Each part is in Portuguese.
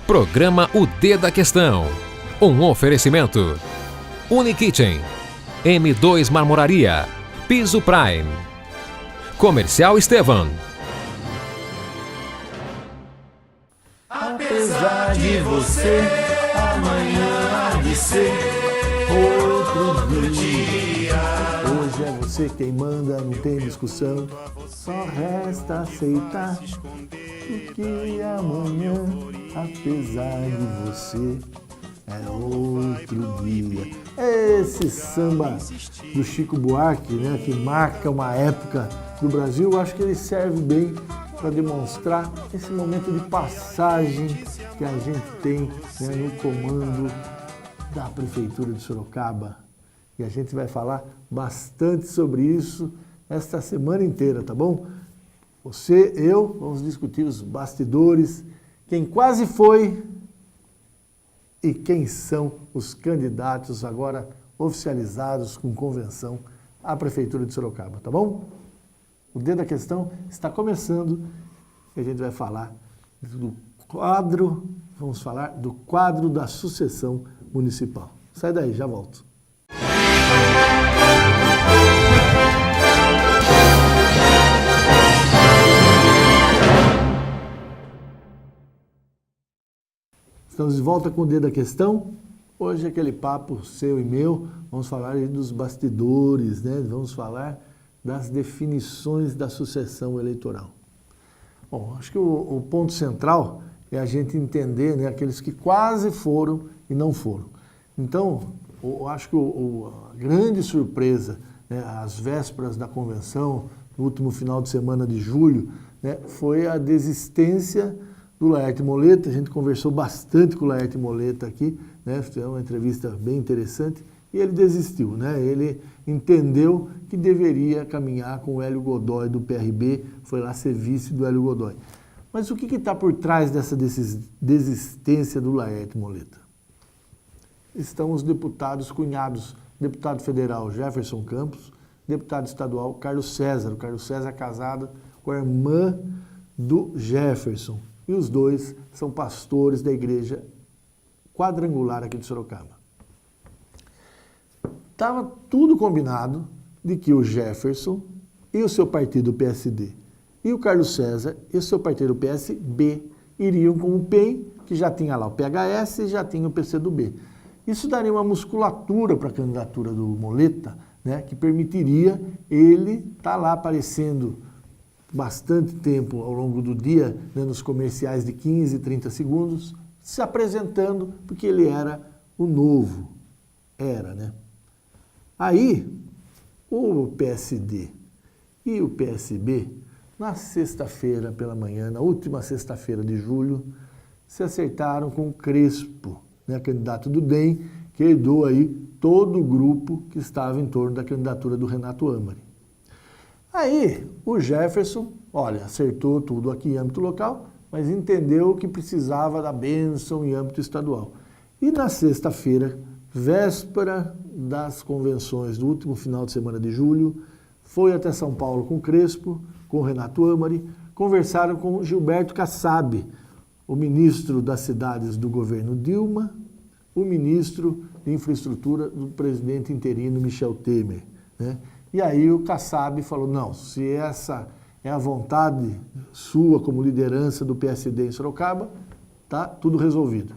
Programa O D da Questão. Um oferecimento. Unikitchen, M2 Marmoraria, Piso Prime, Comercial Estevam. Apesar de você, amanhã há de ser outro dia. Hoje é você quem manda, não tem discussão. Só resta aceitar que amanhã, apesar de você, é outro dia. Esse samba do Chico Buarque, né, que marca uma época do Brasil, eu acho que ele serve bem para demonstrar esse momento de passagem que a gente tem, né, no comando da Prefeitura de Sorocaba. E a gente vai falar bastante sobre isso esta semana inteira, tá bom? Você, eu, vamos discutir os bastidores, quem quase foi e quem são os candidatos agora oficializados com convenção à Prefeitura de Sorocaba, tá bom? O D da Questão está começando e a gente vai falar do quadro, vamos falar do quadro da sucessão municipal. Sai daí, já volto. Estamos de volta com o D da Questão. Hoje é aquele papo seu e meu, vamos falar aí dos bastidores, né? Vamos falar das definições da sucessão eleitoral. Bom, acho que o ponto central é a gente entender, né, aqueles que quase foram e não foram. Então, eu acho que a grande surpresa, né, às vésperas da convenção, no último final de semana de julho, né, foi a desistência do Laerte Moleta. A gente conversou bastante com o Laerte Moleta aqui, né, fizemos uma entrevista bem interessante, e ele desistiu, né? Ele entendeu que deveria caminhar com o Hélio Godoy do PRB, foi lá ser vice do Hélio Godoy. Mas o que está por trás dessa desistência do Laerte Moleta? Estão os deputados cunhados, deputado federal Jefferson Campos, deputado estadual Carlos César. O Carlos César é casado com a irmã do Jefferson. E os dois são pastores da igreja quadrangular aqui de Sorocaba. Estava tudo combinado de que o Jefferson e o seu partido PSD e o Carlos César e o seu partido PSB iriam com o PEN, que já tinha lá o PHS e já tinha o PCdoB. Isso daria uma musculatura para a candidatura do Moleta, né, que permitiria ele estar lá aparecendo bastante tempo ao longo do dia, né, nos comerciais de 15, 30 segundos, se apresentando, porque ele era o novo. Era, né? Aí, o PSD e o PSB, na sexta-feira pela manhã, na última sexta-feira de julho, se acertaram com o Crespo, né, candidato do DEM, que herdou aí todo o grupo que estava em torno da candidatura do Renato Amari. Aí, o Jefferson, olha, acertou tudo aqui em âmbito local, mas entendeu que precisava da bênção em âmbito estadual. E na sexta-feira, véspera das convenções do último final de semana de julho, foi até São Paulo com o Crespo, com o Renato Amari, conversaram com Gilberto Kassab, o ministro das cidades do governo Dilma, o ministro de infraestrutura do presidente interino Michel Temer, né? E aí o Kassab falou, não, se essa é a vontade sua como liderança do PSD em Sorocaba, tá tudo resolvido.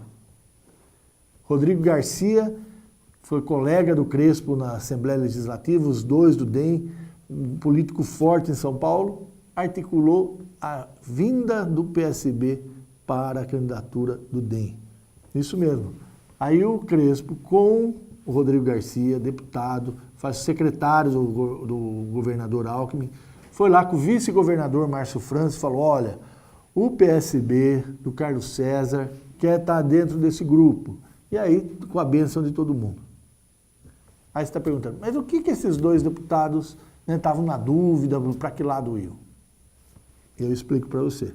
Rodrigo Garcia foi colega do Crespo na Assembleia Legislativa, os dois do DEM, um político forte em São Paulo, articulou a vinda do PSB para a candidatura do DEM. Isso mesmo. Aí o Crespo, com o Rodrigo Garcia, deputado, secretário do governador Alckmin, foi lá com o vice-governador Márcio França e falou, olha, o PSB do Carlos César quer estar dentro desse grupo. E aí, com a bênção de todo mundo. Aí você está perguntando, mas o que esses dois deputados estavam, né, na dúvida, para que lado iam? Eu explico para você.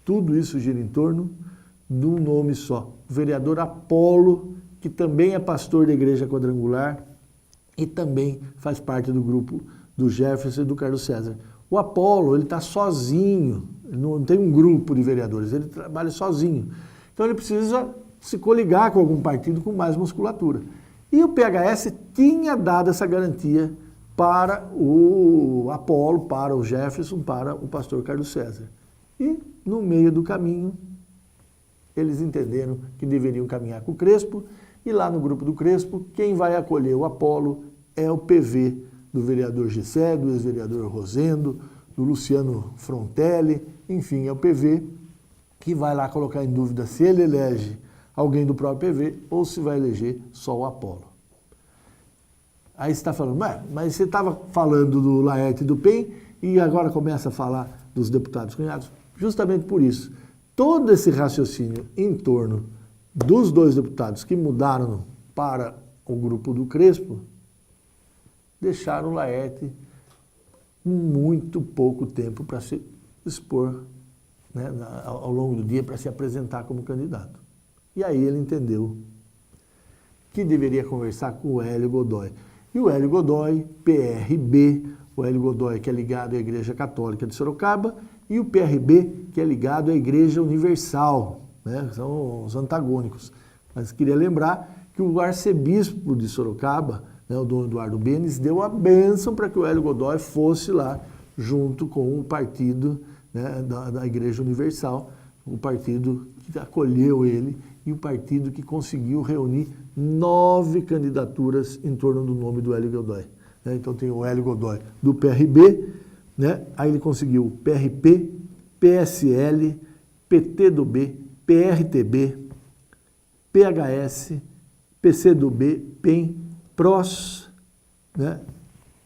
Tudo isso gira em torno de um nome só, o vereador Apolo, que também é pastor da Igreja Quadrangular e também faz parte do grupo do Jefferson e do Carlos César. O Apolo, ele está sozinho, ele não tem um grupo de vereadores, ele trabalha sozinho. Então ele precisa se coligar com algum partido com mais musculatura. E o PHS tinha dado essa garantia para o Apolo, para o Jefferson, para o pastor Carlos César. E, no meio do caminho, eles entenderam que deveriam caminhar com o Crespo, e lá no grupo do Crespo, quem vai acolher o Apolo é o PV do vereador Gessé, do ex-vereador Rosendo, do Luciano Frontelli, enfim, é o PV que vai lá colocar em dúvida se ele elege alguém do próprio PV ou se vai eleger só o Apolo. Aí você está falando, mas você estava falando do Laerte e do PEN e agora começa a falar dos deputados cunhados? Justamente por isso. Todo esse raciocínio em torno dos dois deputados que mudaram para o grupo do Crespo deixaram o Laerte muito pouco tempo para se expor, né, ao longo do dia, para se apresentar como candidato. E aí ele entendeu que deveria conversar com o Hélio Godoy. E o Hélio Godoy, PRB, o Hélio Godoy que é ligado à Igreja Católica de Sorocaba, e o PRB que é ligado à Igreja Universal, né? São os antagônicos. Mas queria lembrar que o arcebispo de Sorocaba, né, o Dom Eduardo Benes, deu a bênção para que o Hélio Godoy fosse lá junto com o partido, né, da Igreja Universal, o partido que acolheu ele e o partido que conseguiu reunir 9 candidaturas em torno do nome do Hélio Godoy. Né? Então tem o Hélio Godoy do PRB, né? Aí ele conseguiu PRP, PSL, PTdoB, PRTB, PHS, PCdoB, PEN, PROS, né?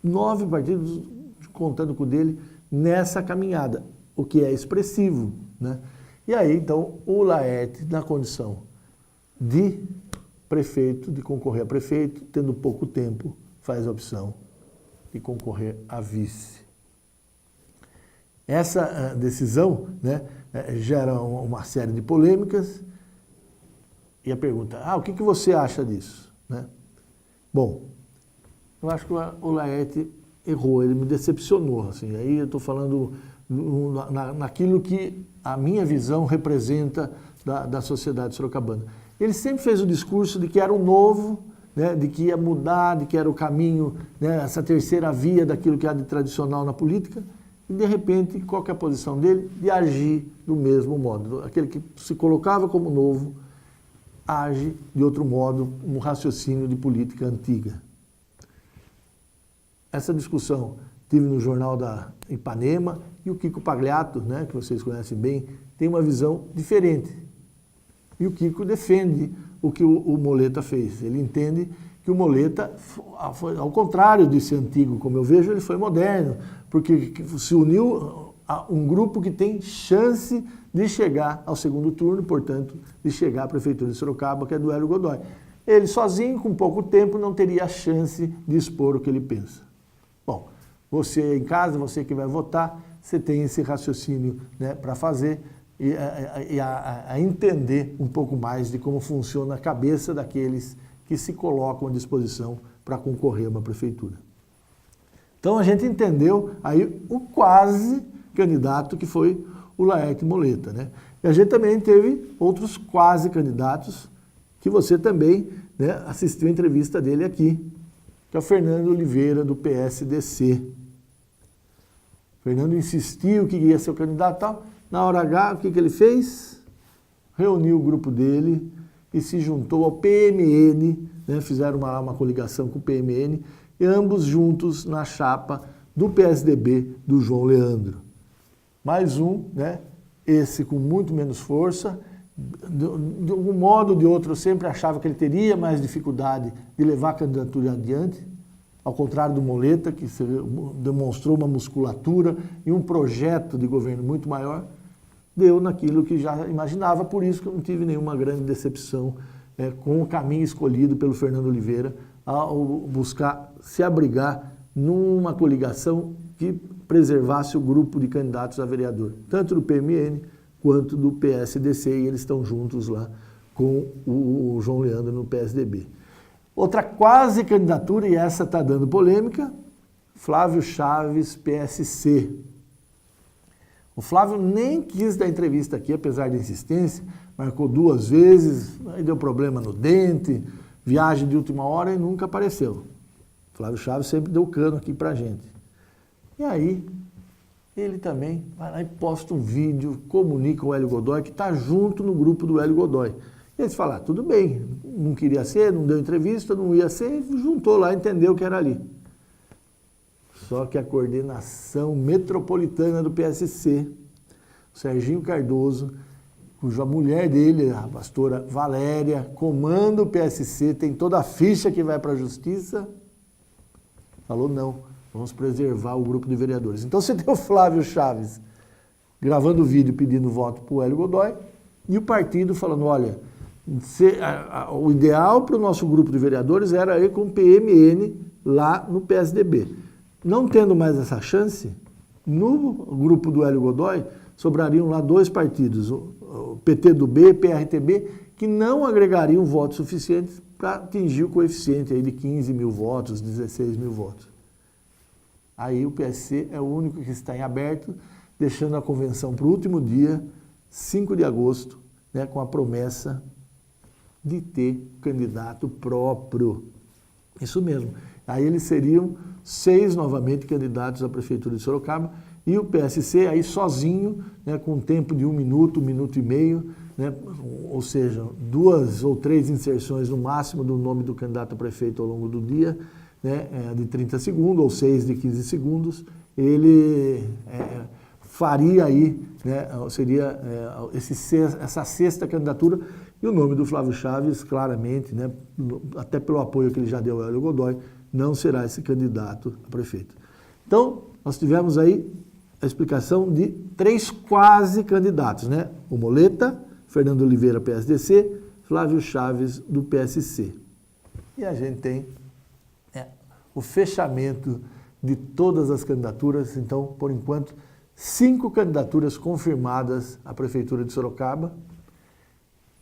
9 partidos contando com o dele nessa caminhada, o que é expressivo, né? E aí, então, o Laerte, na condição de prefeito, de concorrer a prefeito, tendo pouco tempo, faz a opção de concorrer a vice. Essa decisão, né, gera uma série de polêmicas. E a pergunta, o que você acha disso? Né? Bom, eu acho que o Laerte errou, ele me decepcionou. Assim, aí eu estou falando naquilo que a minha visão representa da sociedade sorocabana. Ele sempre fez o discurso de que era o novo, né, de que ia mudar, de que era o caminho, né, essa terceira via daquilo que há de tradicional na política, e de repente, qual que é a posição dele? De agir do mesmo modo. Aquele que se colocava como novo, age de outro modo, um raciocínio de política antiga. Essa discussão tive no Jornal da Ipanema, e o Kiko Pagliato, né, que vocês conhecem bem, tem uma visão diferente. E o Kiko defende o que o Moleta fez. Ele entende que o Moleta, ao contrário desse antigo, como eu vejo, ele foi moderno, porque se uniu a um grupo que tem chance de chegar ao segundo turno, portanto, de chegar à Prefeitura de Sorocaba, que é do Hélio Godoy. Ele sozinho, com pouco tempo, não teria a chance de expor o que ele pensa. Bom, você em casa, você que vai votar, você tem esse raciocínio, né, para fazer e a entender um pouco mais de como funciona a cabeça daqueles que se colocam à disposição para concorrer a uma prefeitura. Então a gente entendeu aí o quase candidato que foi o Laerte Moleta, né? E a gente também teve outros quase candidatos que você também, né, assistiu a entrevista dele aqui, que é o Fernando Oliveira, do PSDC. Fernando insistiu que ia ser o candidato e tal. Na hora H, o que ele fez? Reuniu o grupo dele e se juntou ao PMN, né? Fizeram uma coligação com o PMN, e ambos juntos na chapa do PSDB do João Leandro. Mais um, né? Esse com muito menos força, de algum modo ou de outro eu sempre achava que ele teria mais dificuldade de levar a candidatura adiante, ao contrário do Moleta, que demonstrou uma musculatura e um projeto de governo muito maior, deu naquilo que já imaginava, por isso que eu não tive nenhuma grande decepção com o caminho escolhido pelo Fernando Oliveira ao buscar se abrigar numa coligação que preservasse o grupo de candidatos a vereador, tanto do PMN quanto do PSDC, e eles estão juntos lá com o João Leandro no PSDB. Outra quase candidatura, e essa está dando polêmica, Flávio Chaves, PSC. O Flávio nem quis dar entrevista aqui, apesar da insistência, marcou 2 vezes, aí deu problema no dente, viagem de última hora e nunca apareceu. O Flávio Chaves sempre deu cano aqui pra gente. E aí, ele também vai lá e posta um vídeo, comunica o Hélio Godoy, que está junto no grupo do Hélio Godoy. E eles falam, tudo bem, não queria ser, não deu entrevista, não ia ser, juntou lá, entendeu que era ali. Só que a coordenação metropolitana do PSC, o Serginho Cardoso, cuja mulher dele, a pastora Valéria, comanda o PSC, tem toda a ficha que vai para a justiça, falou não, vamos preservar o grupo de vereadores. Então você tem o Flávio Chaves gravando o vídeo pedindo voto para o Hélio Godoy e o partido falando, olha, o ideal para o nosso grupo de vereadores era ir com o PMN lá no PSDB. Não tendo mais essa chance, no grupo do Hélio Godoy sobrariam lá 2 partidos, o PTB, PRTB, que não agregariam votos suficientes para atingir o coeficiente aí de 15 mil votos, 16 mil votos. Aí o PSC é o único que está em aberto, deixando a convenção para o último dia, 5 de agosto, né, com a promessa de ter candidato próprio. Isso mesmo. Aí eles seriam 6 novamente candidatos à Prefeitura de Sorocaba e o PSC aí sozinho, né, com um tempo de 1 minuto, 1 minuto e meio, né, ou seja, 2 ou 3 inserções no máximo do nome do candidato a prefeito ao longo do dia, né, de 30 segundos ou 6 de 15 segundos, ele faria aí, né, seria essa 6ª candidatura, e o nome do Flávio Chaves, claramente, né, até pelo apoio que ele já deu ao Hélio Godoy, não será esse candidato a prefeito. Então, nós tivemos aí a explicação de 3 quase candidatos, né? O Moleta, Fernando Oliveira, PSDC, Flávio Chaves, do PSC. E a gente tem o fechamento de todas as candidaturas, então, por enquanto, 5 candidaturas confirmadas à Prefeitura de Sorocaba,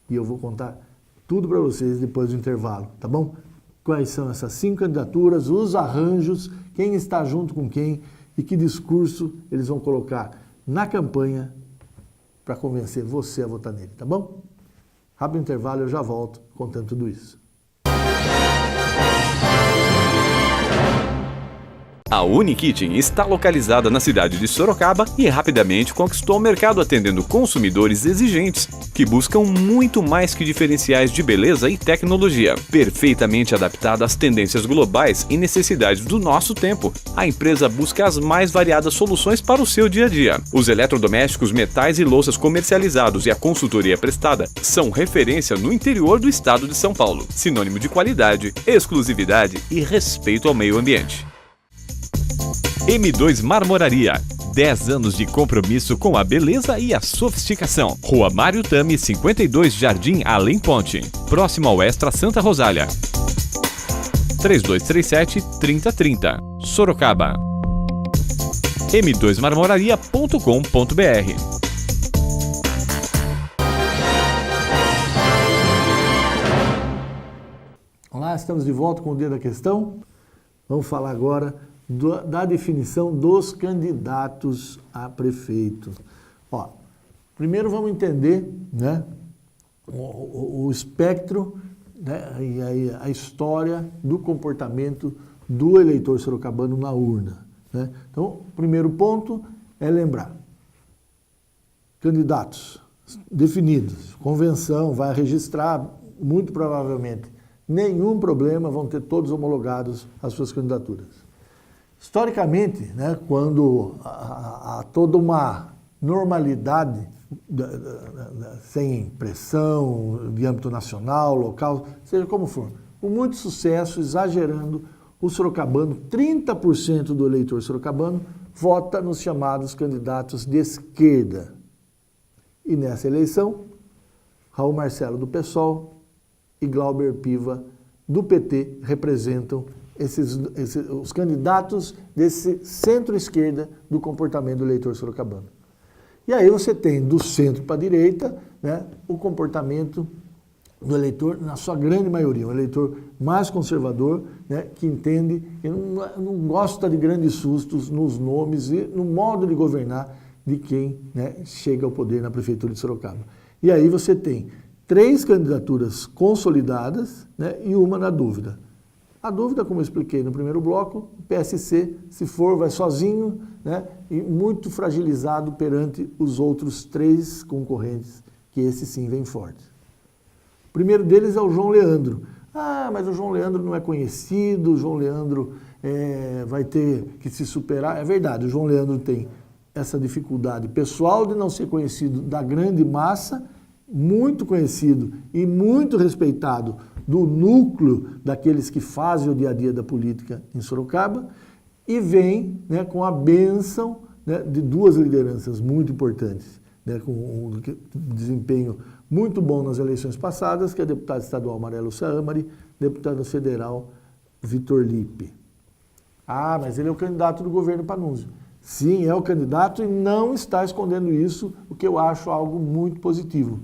e eu vou contar tudo para vocês depois do intervalo, tá bom? Quais são essas 5 candidaturas, os arranjos, quem está junto com quem e que discurso eles vão colocar na campanha para convencer você a votar nele, tá bom? Rápido intervalo, eu já volto contando tudo isso. A Unikitchen está localizada na cidade de Sorocaba e rapidamente conquistou o mercado atendendo consumidores exigentes que buscam muito mais que diferenciais de beleza e tecnologia, perfeitamente adaptada às tendências globais e necessidades do nosso tempo. A empresa busca as mais variadas soluções para o seu dia a dia. Os eletrodomésticos, metais e louças comercializados e a consultoria prestada são referência no interior do estado de São Paulo, sinônimo de qualidade, exclusividade e respeito ao meio ambiente. M2 Marmoraria. 10 anos de compromisso com a beleza e a sofisticação. Rua Mário Tami, 52, Jardim Além Ponte. Próximo ao Extra Santa Rosália. 3237-3030. Sorocaba. m2marmoraria.com.br. Olá, estamos de volta com o Dia da Questão. Vamos falar agora da definição dos candidatos a prefeito. Ó, primeiro vamos entender, né, o espectro, né, e aí a história do comportamento do eleitor sorocabano na urna, né? Então, o primeiro ponto é lembrar. Candidatos definidos, convenção vai registrar, muito provavelmente, nenhum problema, vão ter todos homologados as suas candidaturas. Historicamente, né, quando há toda uma normalidade, sem pressão, de âmbito nacional, local, seja como for, com muito sucesso, exagerando, o sorocabano, 30% do eleitor sorocabano, vota nos chamados candidatos de esquerda. E nessa eleição, Raul Marcelo do PSOL e Glauber Piva do PT representam os candidatos desse centro-esquerda do comportamento do eleitor sorocabano. E aí você tem do centro para a direita, né, o comportamento do eleitor, na sua grande maioria, um eleitor mais conservador, né, que entende, que não gosta de grandes sustos nos nomes e no modo de governar de quem, né, chega ao poder na Prefeitura de Sorocaba. E aí você tem 3 candidaturas consolidadas, né, e uma na dúvida. A dúvida, como eu expliquei no primeiro bloco, o PSC, se for, vai sozinho, né, e muito fragilizado perante os outros 3 concorrentes, que esse sim vem forte. O primeiro deles é o João Leandro. Ah, mas o João Leandro não é conhecido, o João Leandro vai ter que se superar. É verdade, o João Leandro tem essa dificuldade pessoal de não ser conhecido da grande massa, muito conhecido e muito respeitado do núcleo daqueles que fazem o dia a dia da política em Sorocaba, e vem, né, com a bênção, né, de 2 lideranças muito importantes, né, com um desempenho muito bom nas eleições passadas, que é deputado estadual Maria Lúcia Amari, deputado federal Vitor Lippe. Ah, mas ele é o candidato do governo Panunzio. Sim, é o candidato e não está escondendo isso, o que eu acho algo muito positivo.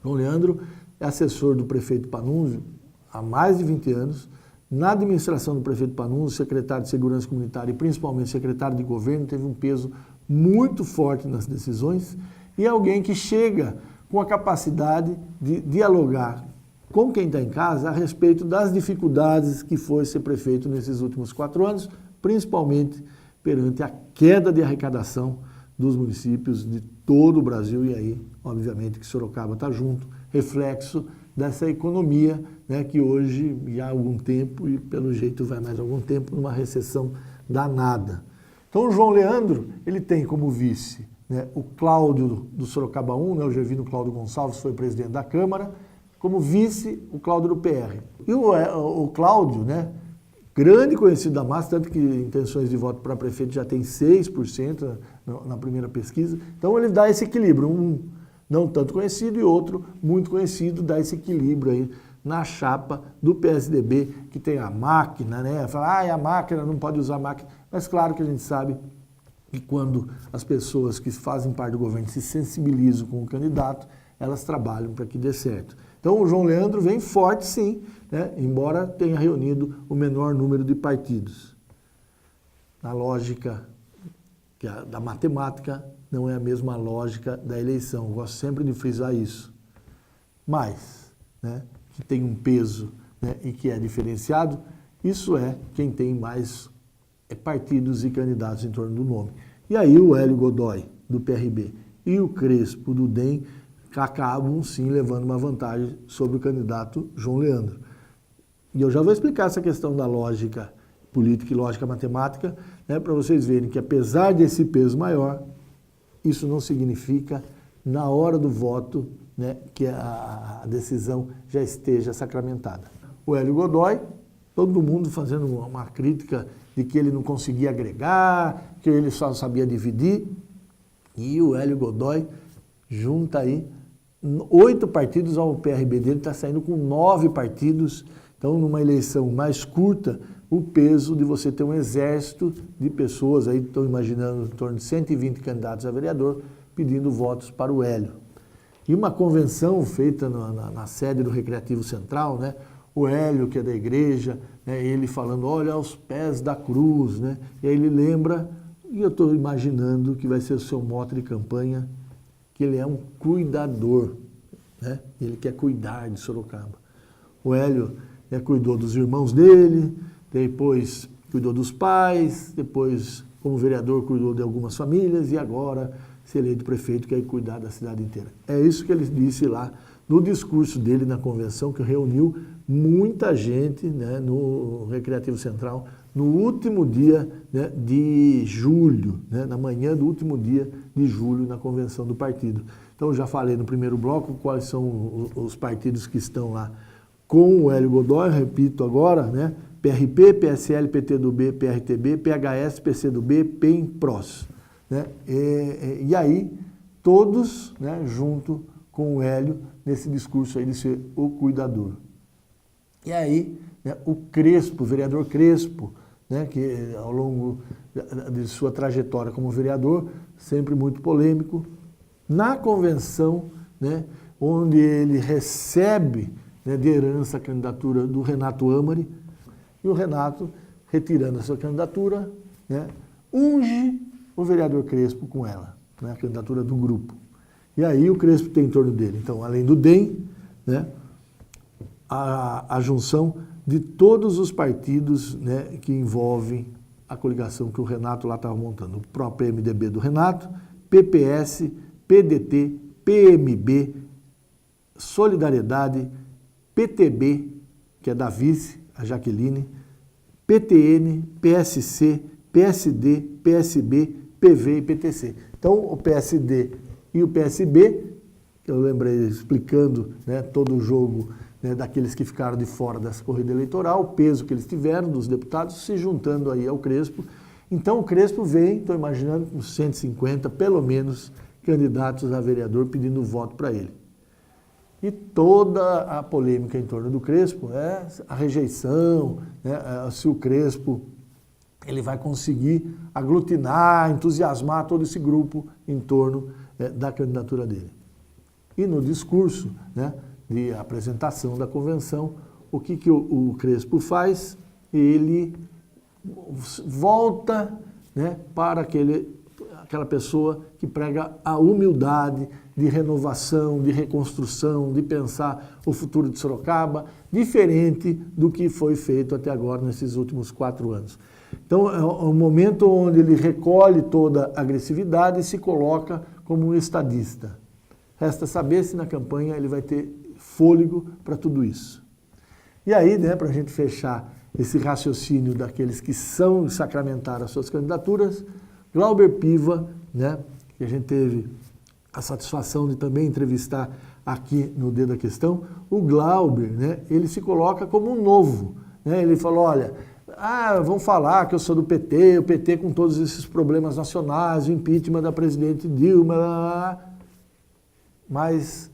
João Leandro é assessor do prefeito Panunzio há mais de 20 anos. Na administração do prefeito Panunzio, secretário de Segurança Comunitária e principalmente secretário de Governo, teve um peso muito forte nas decisões, e é alguém que chega com a capacidade de dialogar com quem está em casa a respeito das dificuldades que foi ser prefeito nesses últimos 4 anos, principalmente perante a queda de arrecadação dos municípios de todo o Brasil, e aí, obviamente, que Sorocaba está junto, reflexo dessa economia, né, que hoje, já há algum tempo, e pelo jeito vai mais algum tempo, numa recessão danada. Então, o João Leandro, ele tem como vice, né, o Cláudio do Sorocaba 1, né, o Gervino Cláudio Gonçalves foi presidente da Câmara, como vice o Cláudio do PR. E o Cláudio, né, grande conhecido da massa, tanto que intenções de voto para prefeito já tem 6% na primeira pesquisa. Então ele dá esse equilíbrio, um não tanto conhecido e outro muito conhecido, dá esse equilíbrio aí na chapa do PSDB, que tem a máquina, né? Fala, a máquina, não pode usar a máquina. Mas claro que a gente sabe que quando as pessoas que fazem parte do governo se sensibilizam com o candidato, elas trabalham para que dê certo. Então o João Leandro vem forte sim, né? Embora tenha reunido o menor número de partidos. Na lógica da matemática, não é a mesma lógica da eleição. Eu gosto sempre de frisar isso. Mas, né, que tem um peso, né, e que é diferenciado, isso é quem tem mais partidos e candidatos em torno do nome. E aí o Hélio Godoy, do PRB, e o Crespo, do DEM, acabam sim levando uma vantagem sobre o candidato João Leandro. E eu já vou explicar essa questão da lógica política e lógica matemática, né, para vocês verem que apesar desse peso maior, isso não significa, na hora do voto, né, que a decisão já esteja sacramentada. O Hélio Godoy, todo mundo fazendo uma crítica de que ele não conseguia agregar, que ele só sabia dividir, e o Hélio Godoy junta aí 8 partidos ao PRB dele, está saindo com 9 partidos. Então, numa eleição mais curta, o peso de você ter um exército de pessoas, aí estou imaginando em torno de 120 candidatos a vereador, pedindo votos para o Hélio. E uma convenção feita na sede do Recreativo Central, né? O Hélio, que é da igreja, né? Ele falando, olha aos pés da cruz, né? E aí ele lembra, e eu estou imaginando que vai ser o seu mote de campanha, que ele é um cuidador, né? Ele quer cuidar de Sorocaba. O Hélio cuidou dos irmãos dele, depois cuidou dos pais, depois, como vereador, cuidou de algumas famílias e agora, se eleito prefeito, quer cuidar da cidade inteira. É isso que ele disse lá no discurso dele na convenção, que reuniu muita gente, né, no Recreativo Central, no último dia, né, de julho, né, na manhã do último dia de julho, na convenção do partido. Então, já falei no primeiro bloco quais são os partidos que estão lá com o Hélio Godoy, repito agora, né, PRP, PSL, PTdoB, PRTB, PHS, PCdoB, PEN, PROS. Né? E aí, todos, né, junto com o Hélio, nesse discurso aí de ser o cuidador. E aí, né, o Crespo, o vereador Crespo, né, que ao longo de sua trajetória como vereador, sempre muito polêmico, na convenção, né, onde ele recebe, né, de herança a candidatura do Renato Amari, e o Renato, retirando a sua candidatura, né, unge o vereador Crespo com ela. né, a candidatura do grupo. E aí o Crespo tem em torno dele, então, além do DEM, né, a junção de todos os partidos, né, que envolvem a coligação que o Renato lá estava montando. O próprio MDB do Renato, PPS, PDT, PMB, Solidariedade, PTB, que é da vice, a Jaqueline, PTN, PSC, PSD, PSB, PV e PTC. Então, o PSD e o PSB, que eu lembrei explicando, né, todo o jogo, né, daqueles que ficaram de fora dessa corrida eleitoral, o peso que eles tiveram dos deputados, se juntando aí ao Crespo. Então, o Crespo vem, estou imaginando, com 150, pelo menos, candidatos a vereador pedindo voto para ele. E toda a polêmica em torno do Crespo é a rejeição, né, se o Crespo ele vai conseguir aglutinar, entusiasmar todo esse grupo em torno da candidatura dele. E no discurso, né, de apresentação da convenção, o que o Crespo faz? Ele volta, né, para aquela pessoa que prega a humildade de renovação, de reconstrução, de pensar o futuro de Sorocaba, diferente do que foi feito até agora nesses últimos 4 anos. Então, é um momento onde ele recolhe toda a agressividade e se coloca como um estadista. Resta saber se na campanha ele vai ter fôlego para tudo isso. E aí, né, para a gente fechar esse raciocínio daqueles que sacramentaram as suas candidaturas, Glauber Piva, né, que a gente teve a satisfação de também entrevistar aqui no Dedo da Questão, o Glauber, né, ele se coloca como um novo. Né, ele falou, olha, vão falar que eu sou do PT, o PT com todos esses problemas nacionais, o impeachment da presidente Dilma, mas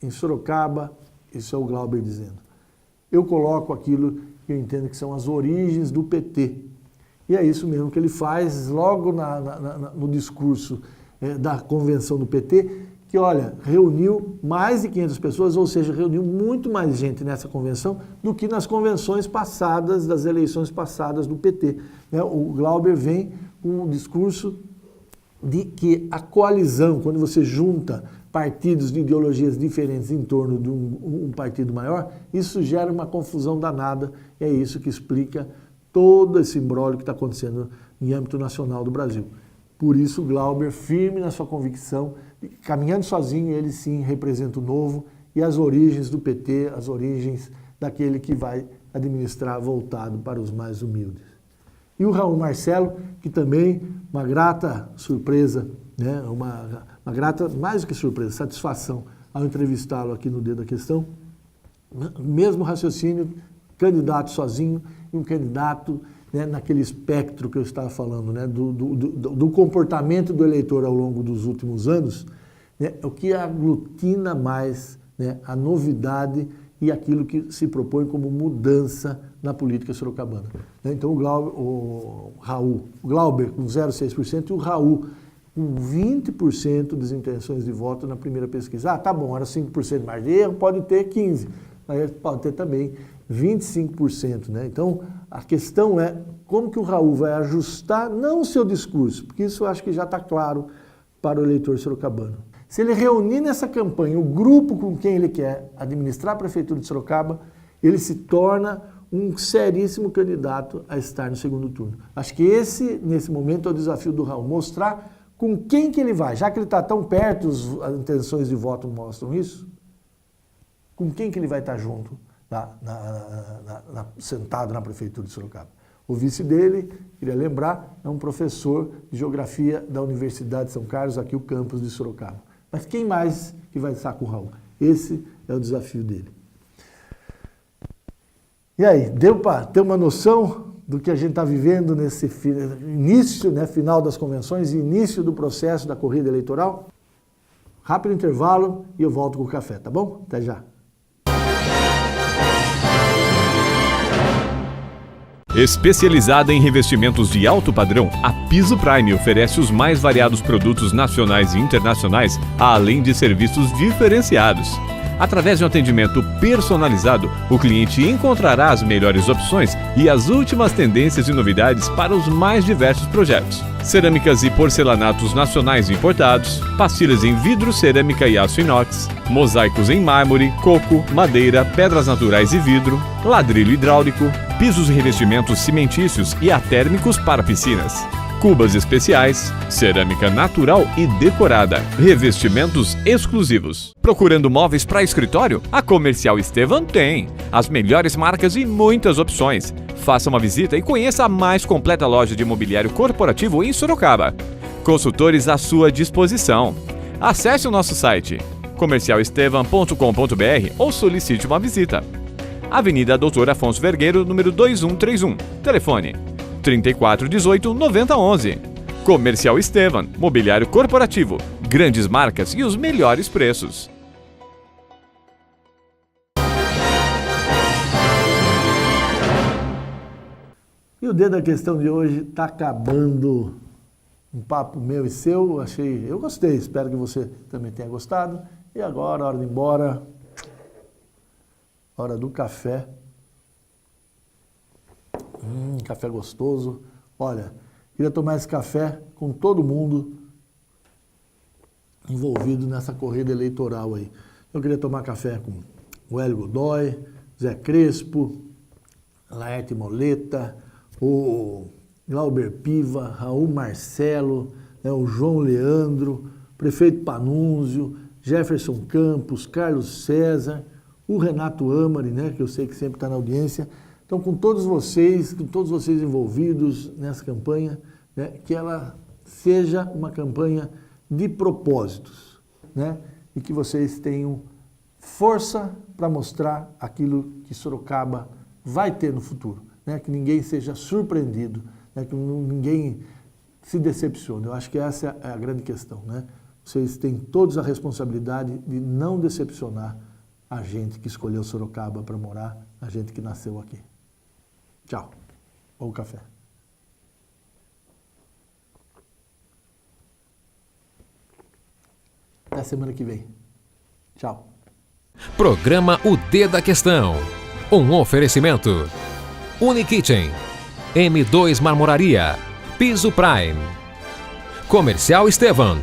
em Sorocaba, isso é o Glauber dizendo, eu coloco aquilo que eu entendo que são as origens do PT. E é isso mesmo que ele faz logo no discurso da convenção do PT, que, olha, reuniu mais de 500 pessoas, ou seja, reuniu muito mais gente nessa convenção do que nas convenções passadas, das eleições passadas do PT. O Glauber vem com um discurso de que a coalizão, quando você junta partidos de ideologias diferentes em torno de um partido maior, isso gera uma confusão danada, e é isso que explica todo esse imbróglio que está acontecendo em âmbito nacional do Brasil. Por isso, o Glauber, firme na sua convicção, caminhando sozinho, ele sim representa o novo e as origens do PT, as origens daquele que vai administrar voltado para os mais humildes. E o Raul Marcelo, que também, uma grata surpresa, né, uma grata, mais do que surpresa, satisfação ao entrevistá-lo aqui no Dedo da Questão, mesmo raciocínio, candidato sozinho e um candidato, né, naquele espectro que eu estava falando, né, do comportamento do eleitor ao longo dos últimos anos, né, o que aglutina mais, né, a novidade e aquilo que se propõe como mudança na política sorocabana. Então o Glauber com 0,6% e o Raul com 20% das intenções de voto na primeira pesquisa. Tá bom, era 5% de margem de erro, pode ter 15%, mas pode ter também 25%. Né? Então, a questão é como que o Raul vai ajustar, não o seu discurso, porque isso eu acho que já está claro para o eleitor sorocabano. Se ele reunir nessa campanha o grupo com quem ele quer administrar a Prefeitura de Sorocaba, ele se torna um seríssimo candidato a estar no segundo turno. Acho que esse, nesse momento, é o desafio do Raul, mostrar com quem que ele vai, já que ele está tão perto, as intenções de voto mostram isso, com quem que ele vai estar junto, sentado na Prefeitura de Sorocaba. O vice dele, queria lembrar, é um professor de Geografia da Universidade de São Carlos, aqui o campus de Sorocaba. Mas quem mais que vai estar com o Raul? Esse é o desafio dele. E aí, deu para ter uma noção do que a gente está vivendo nesse início, né, final das convenções e início do processo da corrida eleitoral? Rápido intervalo e eu volto com o café, tá bom? Até já. Especializada em revestimentos de alto padrão, a Piso Prime oferece os mais variados produtos nacionais e internacionais, além de serviços diferenciados. Através de um atendimento personalizado, o cliente encontrará as melhores opções e as últimas tendências e novidades para os mais diversos projetos. Cerâmicas e porcelanatos nacionais importados, pastilhas em vidro, cerâmica e aço inox, mosaicos em mármore, coco, madeira, pedras naturais e vidro, ladrilho hidráulico, pisos e revestimentos cimentícios e atérmicos para piscinas, cubas especiais, cerâmica natural e decorada, revestimentos exclusivos. Procurando móveis para escritório? A Comercial Estevan tem as melhores marcas e muitas opções. Faça uma visita e conheça a mais completa loja de mobiliário corporativo em Sorocaba. Consultores à sua disposição. Acesse o nosso site comercialestevan.com.br ou solicite uma visita. Avenida Doutor Afonso Vergueiro, número 2131. Telefone 3418 9011. Comercial Estevan, mobiliário corporativo, grandes marcas e os melhores preços. E o dedo da questão de hoje está acabando. Um papo meu e seu, eu gostei, espero que você também tenha gostado. E agora, hora de ir embora, hora do café. Café gostoso. Olha, queria tomar esse café com todo mundo envolvido nessa corrida eleitoral aí. Eu queria tomar café com o Hélio Godoy, Zé Crespo, Laerte Moleta, o Glauber Piva, Raul Marcelo, o João Leandro, prefeito Panunzio, Jefferson Campos, Carlos César, o Renato Amari, que eu sei que sempre está na audiência. Então, com todos vocês envolvidos nessa campanha, que ela seja uma campanha de propósitos, e que vocês tenham força para mostrar aquilo que Sorocaba vai ter no futuro, que ninguém seja surpreendido, que ninguém se decepcione. Eu acho que essa é a grande questão. Vocês têm todos a responsabilidade de não decepcionar a gente que escolheu Sorocaba para morar, a gente que nasceu aqui. Tchau. Bom café. Até semana que vem. Tchau. Programa O D da Questão. Um oferecimento. Unikitchen. M2 Marmoraria. Piso Prime. Comercial Estevan.